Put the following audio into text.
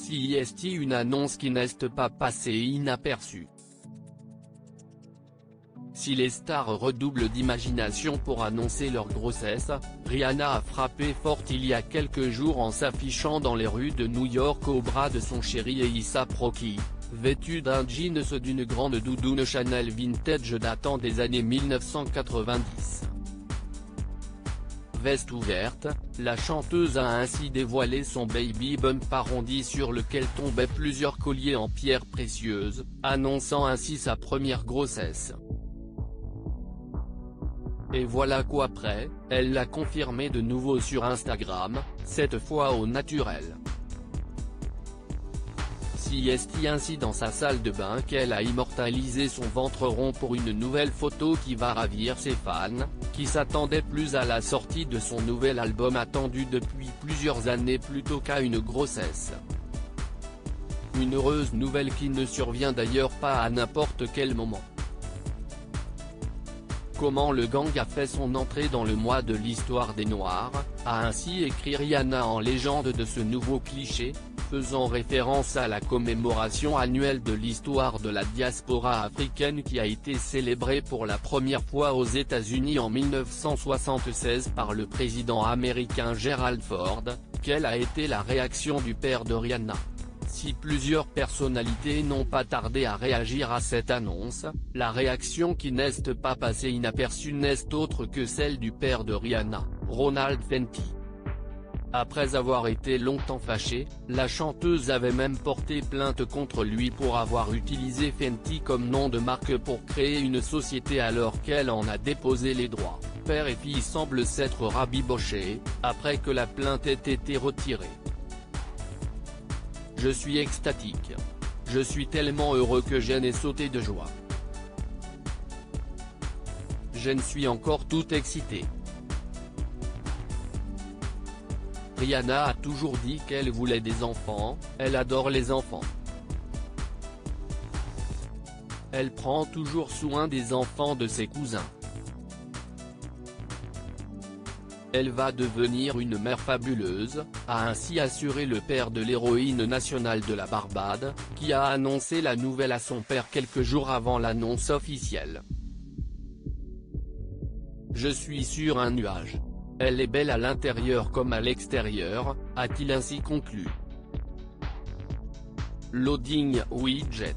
CIST, une annonce qui n'est pas passée inaperçue. Si les stars redoublent d'imagination pour annoncer leur grossesse, Rihanna a frappé fort il y a quelques jours en s'affichant dans les rues de New York au bras de son chéri A$AP Rocky, vêtue d'un jeans d'une grande doudoune Chanel vintage datant des années 1990. Veste ouverte, la chanteuse a ainsi dévoilé son baby bump arrondi sur lequel tombaient plusieurs colliers en pierres précieuses, annonçant ainsi sa première grossesse. Et voilà qu'après, elle l'a confirmé de nouveau sur Instagram, cette fois au naturel. CIST ainsi dans sa salle de bain qu'elle a immortalisé son ventre rond pour une nouvelle photo qui va ravir ses fans, qui s'attendaient plus à la sortie de son nouvel album attendu depuis plusieurs années plutôt qu'à une grossesse. Une heureuse nouvelle qui ne survient d'ailleurs pas à n'importe quel moment. Comment le gang a fait son entrée dans le mois de l'histoire des Noirs, a ainsi écrit Rihanna en légende de ce nouveau cliché, faisant référence à la commémoration annuelle de l'histoire de la diaspora africaine qui a été célébrée pour la première fois aux États-Unis en 1976 par le président américain Gerald Ford. Quelle a été la réaction du père de Rihanna? Si plusieurs personnalités n'ont pas tardé à réagir à cette annonce, la réaction qui n'est pas passée inaperçue n'est autre que celle du père de Rihanna, Ronald Fenty. Après avoir été longtemps fâchée, la chanteuse avait même porté plainte contre lui pour avoir utilisé Fenty comme nom de marque pour créer une société alors qu'elle en a déposé les droits. Père et fille semblent s'être rabibochés, après que la plainte ait été retirée. Je suis extatique. Je suis tellement heureux que je n'ai sauté de joie. Je ne suis encore tout excité. Rihanna a toujours dit qu'elle voulait des enfants, elle adore les enfants. Elle prend toujours soin des enfants de ses cousins. Elle va devenir une mère fabuleuse, a ainsi assuré le père de l'héroïne nationale de la Barbade, qui a annoncé la nouvelle à son père quelques jours avant l'annonce officielle. Je suis sur un nuage. Elle est belle à l'intérieur comme à l'extérieur, a-t-il ainsi conclu. Loading widget.